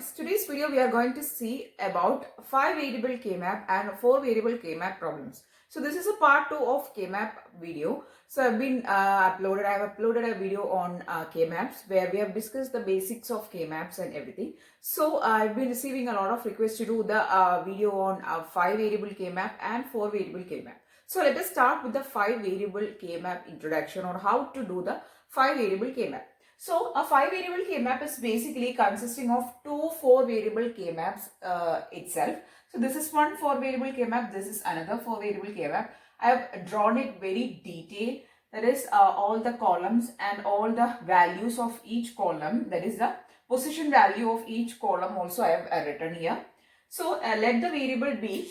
students, today's video we are going to see about 5 variable Kmap and 4 variable Kmap problems. So this is a part 2 of Kmap video. So I have uploaded a video on Kmaps where we have discussed the basics of Kmaps and everything. So I've been receiving a lot of requests to do the video on 5 variable Kmap and 4 variable Kmap. So let us start with the 5 variable Kmap introduction or how to do the 5 variable Kmap. So a 5 variable Kmap is basically consisting of two 4 variable Kmaps itself. So this is one 4 variable Kmap, this is another 4 variable Kmap. I have drawn it very detailed. That is all the columns and all the values of each column. That is the position value of each column also I have written here. So let the variable be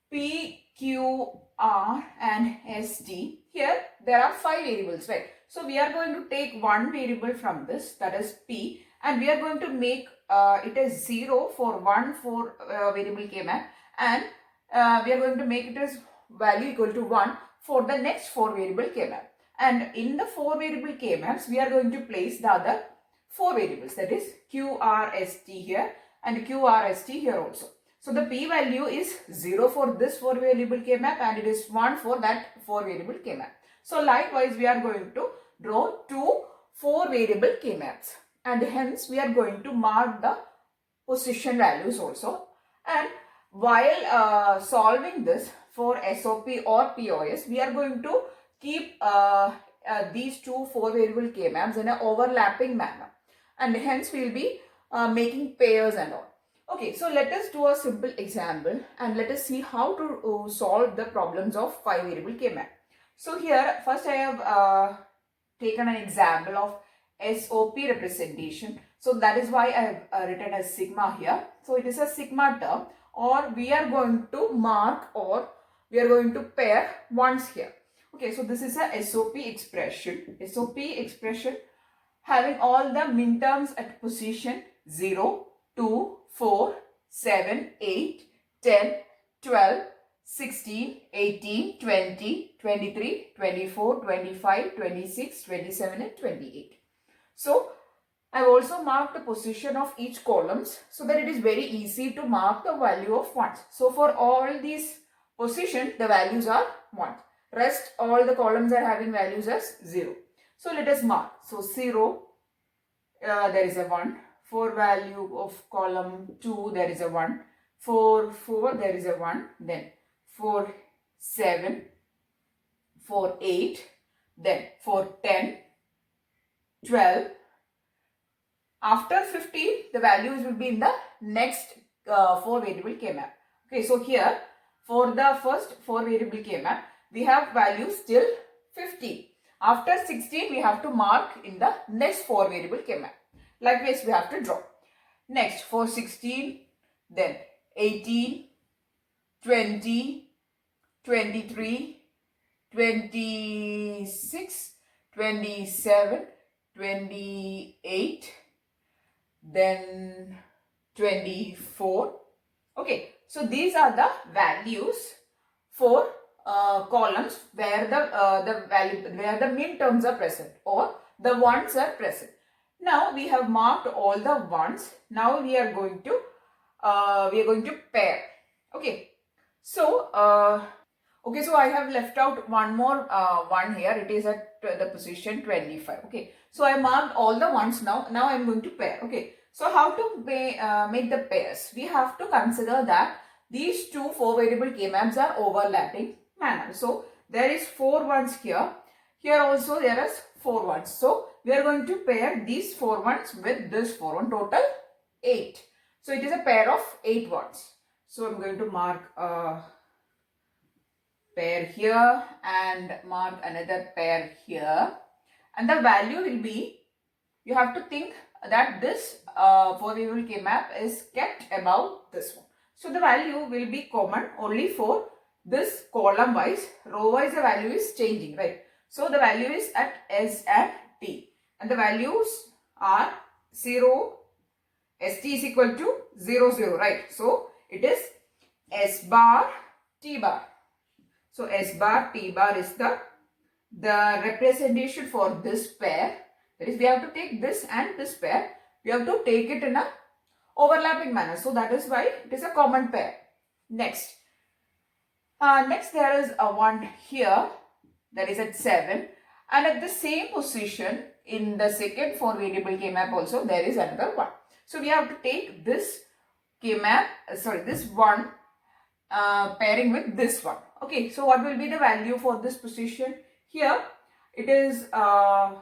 P, Q, R and ST. Here there are 5 variables, right? So we are going to take one variable from this, that is P, and we are going to make it as 0 for one 4 variable Kmap, and we are going to make it as value equal to 1 for the next 4 variable Kmap. And in the 4 variable Kmaps, we are going to place the other 4 variables, that is QRST here and QRST here also. So the P value is 0 for this 4 variable Kmap and it is 1 for that 4 variable Kmap. So likewise, we are going to draw two 4 variable Kmaps, and hence we are going to mark the position values also. And while solving this for SOP or POS, we are going to keep these two 4 variable Kmaps in an overlapping manner, and hence we will be making pairs and all. Okay, so let us do a simple example and let us see how to solve the problems of 5 variable Kmap. So here first I have taken an example of SOP representation. So that is why I have written as sigma here. So it is a sigma term, or we are going to mark or we are going to pair ones here. Okay, so this is a SOP expression. SOP expression having all the min terms at position 0, 2, 4, 7, 8, 10, 12, 16, 18, 20, 23, 24, 25, 26, 27 and 28. So I have also marked the position of each columns so that it is very easy to mark the value of ones. So for all these positions, the values are 1. Rest all the columns are having values as 0. So let us mark. So 0, there is a 1. For value of column 2, there is a 1. For 4, there is a 1. Then for 7, for 8, then for 10, 12. After 15, the values will be in the next 4 variable Kmap. Okay, so here for the first 4 variable Kmap, we have values till 15. After 16, we have to mark in the next 4 variable Kmap. Likewise, we have to draw. Next, for 16, then 18, 20, 23, 26, 27, 28, then 24. Okay, so these are the values for columns where the min terms are present or the ones are present. Now we have marked all the ones. Now we are going to pair. Okay, so so I have left out one more one here. It is at the position 25. Okay, so I marked all the ones now. Now I am going to pair. Okay, so how to make the pairs? We have to consider that these two 4 variable Kmaps are overlapping manner. So there is 4 ones here. Here also there is 4 ones. So we are going to pair these 4 ones with this 4 one, total 8. So it is a pair of 8 ones. So I am going to mark pair here and mark another pair here, and the value will be, you have to think that this 4 variable Kmap is kept above this one. So the value will be common only for this column wise. Row wise the value is changing, right? So the value is at S and T, and the values are 0, ST is equal to 0, 0, right? So it is S bar, T bar. So S bar, T bar is the representation for this pair. That is, we have to take this and this pair. We have to take it in a overlapping manner. So that is why it is a common pair. Next there is a one here that is at 7, and at the same position in the second 4 variable Kmap also there is another one. So we have to take this Kmap, this one pairing with this one. Okay, so what will be the value for this position? Here it is QR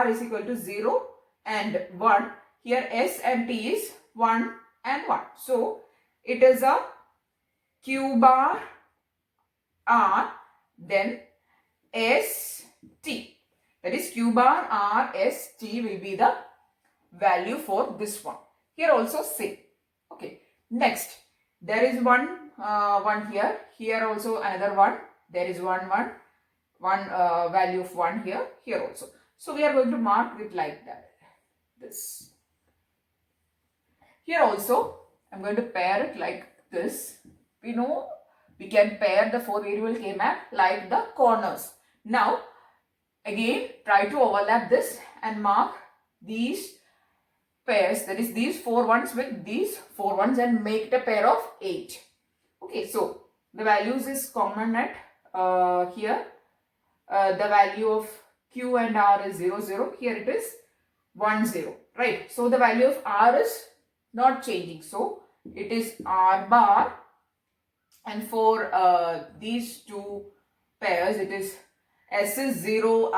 is equal to 0 and 1. Here S and T is 1 and 1. So it is a Q bar R then S T. That is Q bar R S T will be the value for this one. Here also same. Okay. Next there is one here. Here also another one. There is one value of 1 here. Here also. So we are going to mark it like that. This. Here also I am going to pair it like this. We know we can pair the 4 variable Kmap like the corners. Now again try to overlap this and mark these pairs, that is these 4 ones with these 4 ones, and make it a pair of 8. Okay, so the values is common at here. The value of Q and R is 0, 0. Here it is 1, 0. Right. So the value of R is not changing. So it is R bar. And for these two pairs, it is S is 0,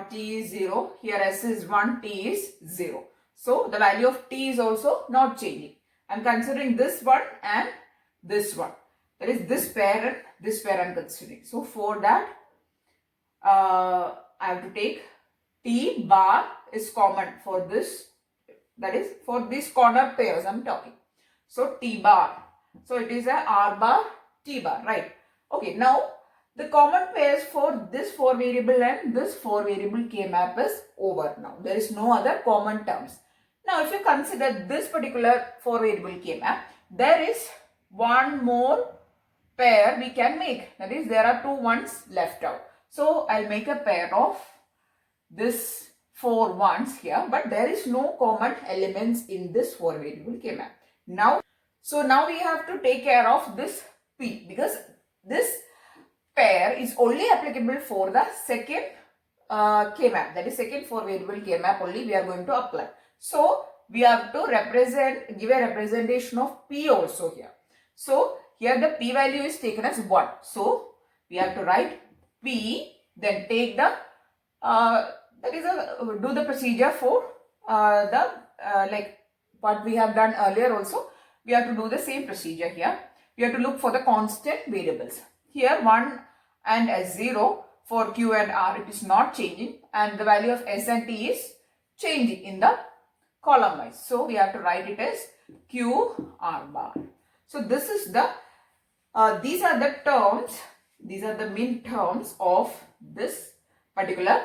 T is 0. Here S is 1, T is 0. So the value of T is also not changing. I am considering this one and this one. That is this pair and this pair I am considering. So for that, I have to take T bar is common for this. That is for these corner pairs I am talking. So T bar. So it is a R bar, T bar, right? Okay, now the common pairs for this 4 variable and this 4 variable Kmap is over now. There is no other common terms. Now if you consider this particular 4 variable Kmap, there is one more pair we can make. That is there are 2 ones left out. So I'll make a pair of this 4 ones here, but there is no common elements in this 4 variable Kmap. Now we have to take care of this P, because this pair is only applicable for the second Kmap, that is second 4 variable Kmap only we are going to apply. So we have to give a representation of P also here. So here the P value is taken as 1. So we have to write P, then take the do the procedure for like what we have done earlier also. We have to do the same procedure here. We have to look for the constant variables. Here 1 and 0 for Q and R, it is not changing, and the value of S and T is changing in the column wise. So we have to write it as Q R bar. So this is the these are the terms, these are the min terms of this particular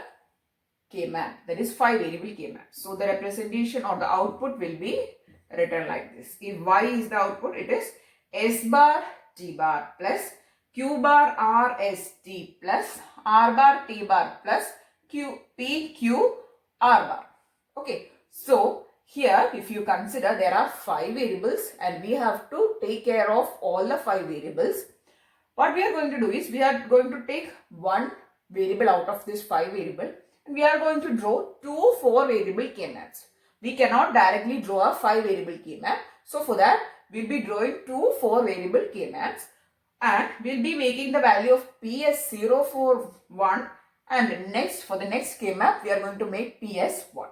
Kmap, that is 5 variable Kmap. So the representation or the output will be written like this. If Y is the output, it is S bar T bar plus Q bar R S T plus R bar T bar plus Q P Q R bar. Okay, so here if you consider there are 5 variables and we have to take care of all the 5 variables. What we are going to do is we are going to take one variable out of this 5 variable and we are going to draw 2 4 variable Kmaps. We cannot directly draw a 5 variable Kmap. So for that we will be drawing 2 4 variable Kmaps and we will be making the value of P as 0 for 1, and next for the next Kmap we are going to make P as 1.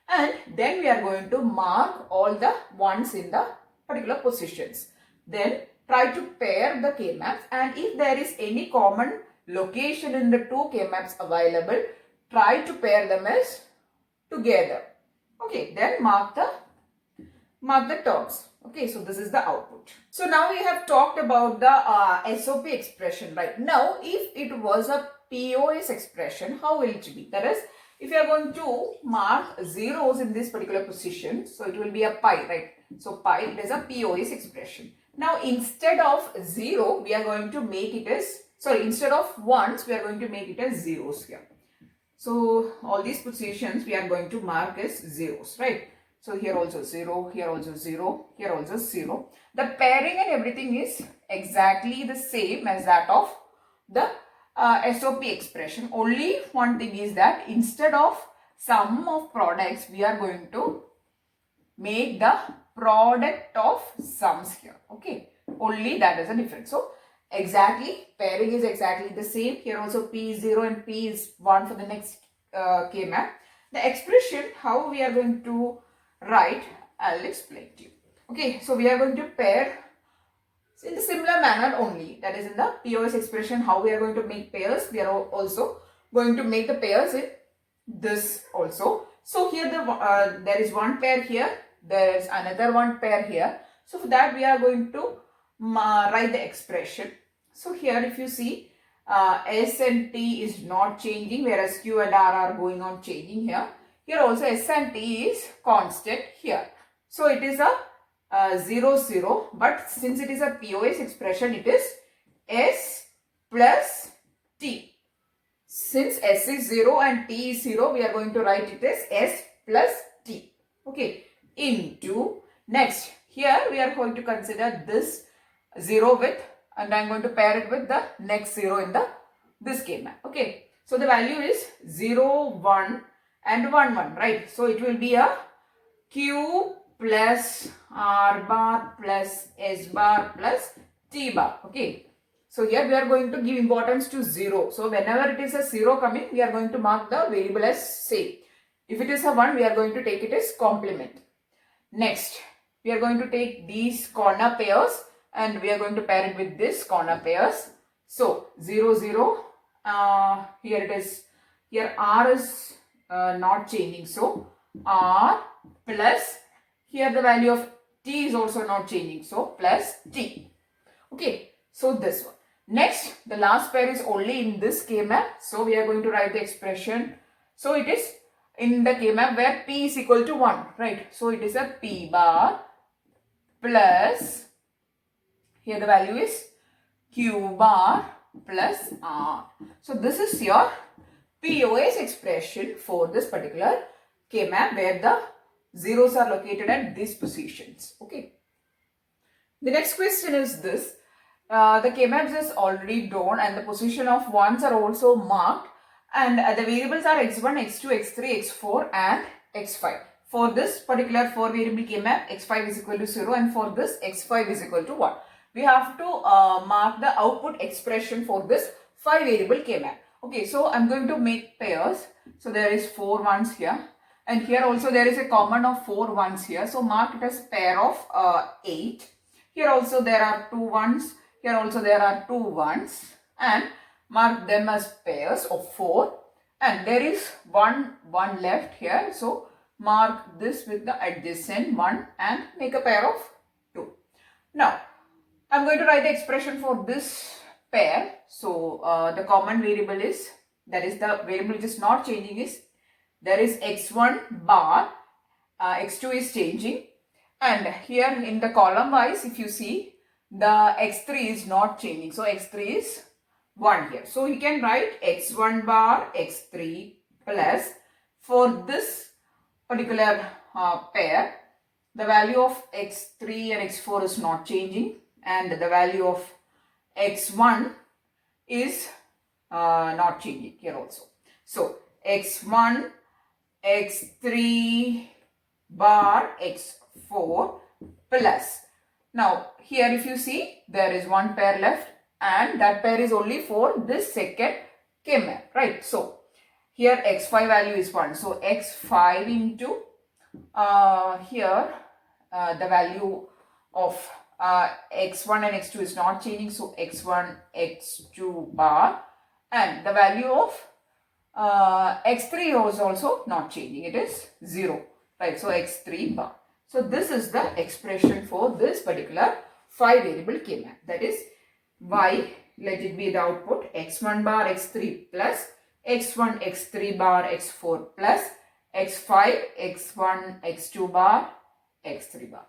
And then we are going to mark all the ones in the particular positions. Then try to pair the Kmaps, and if there is any common location in the 2 Kmaps available, try to pair them as together. Okay, then mark the terms. Okay, so this is the output. So now we have talked about the SOP expression, right? Now if it was a POS expression, how will it be? That is, if you are going to mark zeros in this particular position, so it will be a pi, right? So pi, it is a POS expression. Now instead of 0, we are going to make it as, instead of 1s, we are going to make it as zeros here. So all these positions we are going to mark as zeros, right? So here also 0, here also 0, here also 0. The pairing and everything is exactly the same as that of the SOP expression. Only one thing is that instead of sum of products, we are going to make the product of sums here. Okay, only that is a difference. So exactly, pairing is exactly the same. Here also P is 0 and P is 1 for the next Kmap. The expression, how we are going to write, I'll explain to you. Okay, so we are going to pair in the similar manner only. That is in the POS expression, how we are going to make pairs. We are also going to make the pairs in this also. So here there is one pair here. There is another one pair here. So for that we are going to write the expression. So here if you see S and T is not changing, whereas Q and R are going on changing here. Here also S and T is constant here. So it is a 0, 0, but since it is a POS expression, it is S plus T. Since S is 0 and T is 0, we are going to write it as S plus T. Okay, into next. Here we are going to consider this 0 with, and I am going to pair it with the next 0 in this Kmap. Okay, so the value is 0, 1 and 1, 1, right? So it will be a Q plus R bar plus S bar plus T bar. Okay. So here we are going to give importance to 0. So whenever it is a 0 coming, we are going to mark the variable as same. If it is a 1, we are going to take it as complement. Next, we are going to take these corner pairs and we are going to pair it with this corner pairs. So 0, 0, here it is, here R is not changing. So R plus, here the value of T is also not changing. So plus T. Okay, so this one. Next, the last pair is only in this Kmap. So we are going to write the expression. So it is in the Kmap where P is equal to 1, right? So it is a P bar plus, here the value is Q bar plus R. So this is your POS expression for this particular Kmap where the zeros are located at these positions. Okay. The next question is this. The Kmaps is already drawn and the position of ones are also marked, and the variables are x1, x2, x3, x4 and x5. For this particular 4 variable Kmap, x5 is equal to 0 and for this x5 is equal to 1. We have to mark the output expression for this 5 variable Kmap. Okay, so I'm going to make pairs. So there is 4 ones here and here also there is a common of 4 ones here. So mark it as pair of 8. Here also there are 2 ones. Here also there are 2 ones and mark them as pairs of 4, and there is one left here. So mark this with the adjacent one and make a pair of 2. Now I'm going to write the expression for this pair. So the common variable is, that is the variable which is not changing, is there is x1 bar, x2 is changing, and here in the column wise if you see the x3 is not changing. So x3 is 1 here. So you can write x1 bar x3 plus, for this particular pair the value of x3 and x4 is not changing and the value of x1 is not changing here also. So x1 x3 bar x4 plus, now here if you see there is one pair left and that pair is only for this second Kmap, right? So here x5 value is 1. So x5 into here the value of x1 and x2 is not changing. So x1 x2 bar, and the value of x3 is also not changing. It is 0, right? So x3 bar. So this is the expression for this particular 5 variable Kmap. That is y, let it be the output, x1 bar x3 plus x1 x3 bar x4 plus x5 x1 x2 bar x3 bar.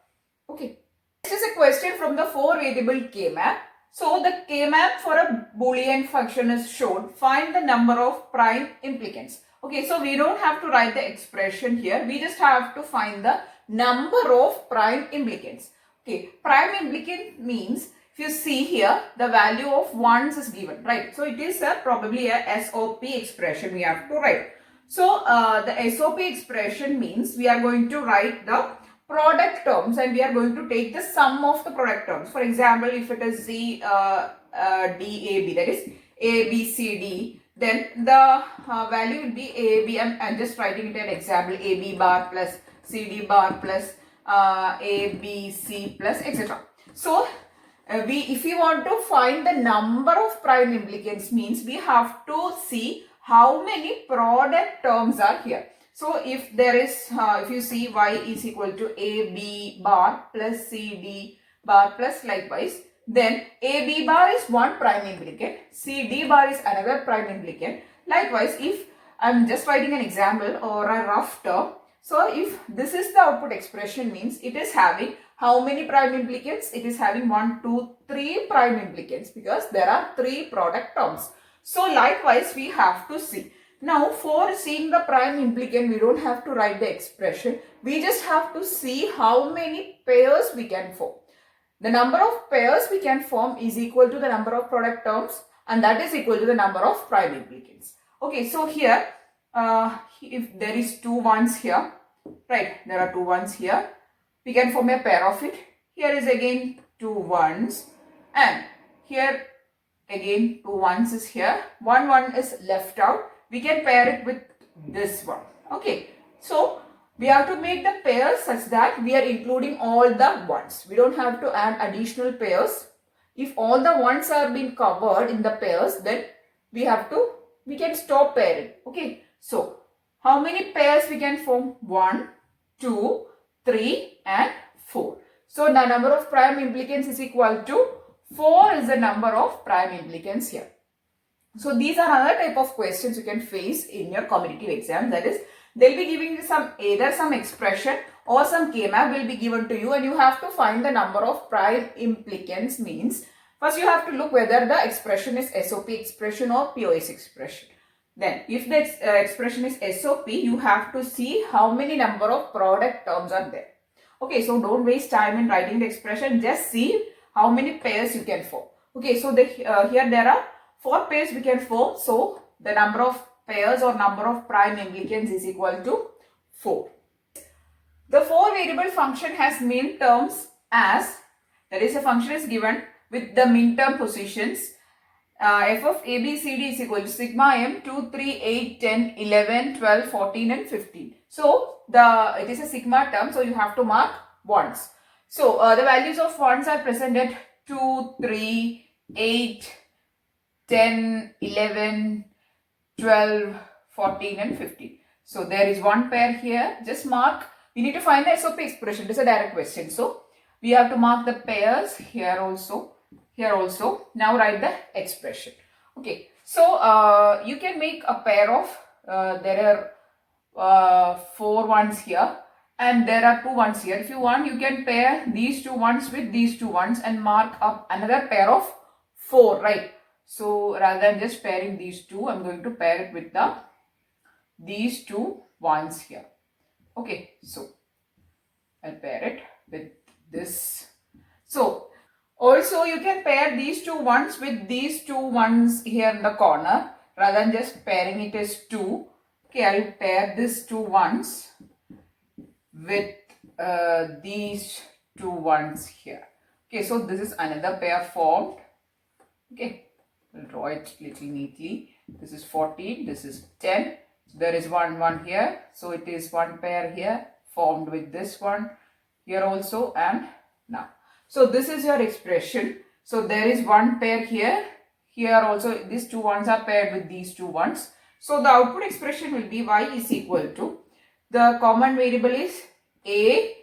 Okay. This is a question from the 4 variable Kmap. So the Kmap for a Boolean function is shown. Find the number of prime implicants. Okay, so we don't have to write the expression here. We just have to find the number of prime implicants. Okay, prime implicant means if you see here, the value of ones is given, right? So it is probably a SOP expression we have to write. So the SOP expression means we are going to write the product terms and we are going to take the sum of the product terms. For example, if it is the DAB, that is ABCD, then the value will be AB. I'm just writing it an example, AB bar plus CD bar plus ABC plus etc. So if we want to find the number of prime implicants means we have to see how many product terms are here. So if there is, if you see y is equal to AB bar plus CD bar plus likewise, then AB bar is one prime implicant, CD bar is another prime implicant. Likewise, if I'm just writing an example or a rough term, so if this is the output expression means it is having how many prime implicants? It is having 1, 2, 3 prime implicants because there are 3 product terms. So likewise we have to see. Now for seeing the prime implicant we don't have to write the expression. We just have to see how many pairs we can form. The number of pairs we can form is equal to the number of product terms and that is equal to the number of prime implicants. Okay, so here if there is 2 ones here, right, there are 2 ones here, we can form a pair of it. Here is again 2 ones and here again 2 ones is here, 1 is left out. We can pair it with this one. Okay, so we have to make the pairs such that we are including all the ones. We don't have to add additional pairs. If all the ones are being covered in the pairs, then we can stop pairing. Okay, so how many pairs we can form? 1, 2, 3 and 4. So the number of prime implicants is equal to 4 is the number of prime implicants here. So these are another type of questions you can face in your competitive exam. That is, they'll be giving you either some expression or some Kmap will be given to you and you have to find the number of prime implicants means first you have to look whether the expression is SOP expression or POS expression. Then if the expression is SOP, you have to see how many number of product terms are there. Okay, so don't waste time in writing the expression, just see how many pairs you can form. Okay, so here there are 4 pairs we can form. So the number of pairs or number of prime implicants is equal to 4. The 4 variable function has min terms as, that is a function is given with the min term positions. F of A, B, C, D is equal to sigma m 2, 3, 8, 10, 11, 12, 14 and 15. So it is a sigma term, so you have to mark ones. So the values of ones are present at 2, 3, 8, 10, 11, 12, 14 and 15. So there is one pair here. Just mark. We need to find the SOP expression. This is a direct question. So we have to mark the pairs here also. Here also. Now write the expression. Okay. So you can make a pair of, there are 4 ones here and there are 2 ones here. If you want, you can pair these 2 ones with these 2 ones and mark up another pair of 4, right? So rather than just pairing these 2, I'm going to pair it with these 2 ones here. Okay, so I'll pair it with this. So also you can pair these 2 ones with these 2 ones here in the corner rather than just pairing it as 2. Okay, I'll pair this 2 ones with these 2 ones here. Okay, so this is another pair formed. Okay, we'll draw it little neatly. This is 14, this is 10. So there is one here. So it is one pair here formed with this one here also and now. So this is your expression. So there is one pair here. Here also these 2 ones are paired with these 2 ones. So the output expression will be y is equal to, the common variable is A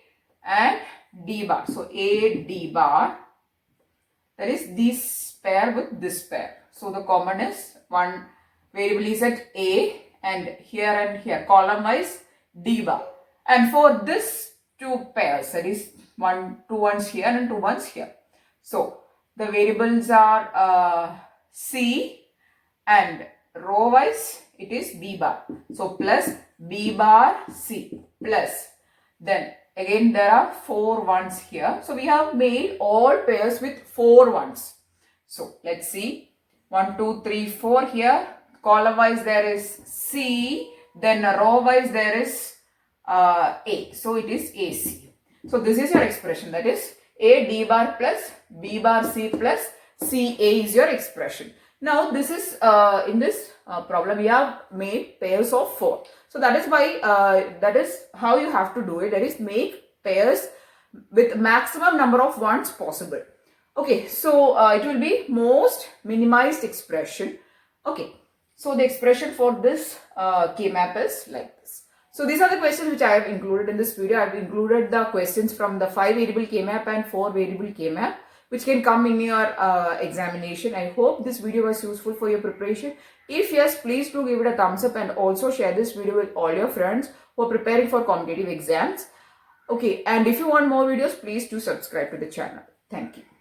and D bar. So A, D bar, that is this pair with this pair. So the common is one variable is at A and here column wise D bar. And for this 2 pairs, that is 2 ones here and 2 ones here. So the variables are C and row wise it is B bar. So plus B bar C plus. Then again there are 4 ones here. So we have made all pairs with 4 ones. So let's see. 1, 2, 3, 4 here. Column wise there is C. Then row wise there is A. So it is AC. So this is your expression. That is A D bar plus B bar C plus CA is your expression. Now this is in this problem we have made pairs of 4. So that is why that is how you have to do it. That is make pairs with maximum number of ones possible. Okay, so it will be most minimized expression. Okay, so the expression for this Kmap is like this. So these are the questions which I have included in this video. I have included the questions from the 5 variable Kmap and 4 variable Kmap, which can come in your examination. I hope this video was useful for your preparation. If yes, please do give it a thumbs up and also share this video with all your friends who are preparing for competitive exams. Okay, and if you want more videos, please do subscribe to the channel. Thank you.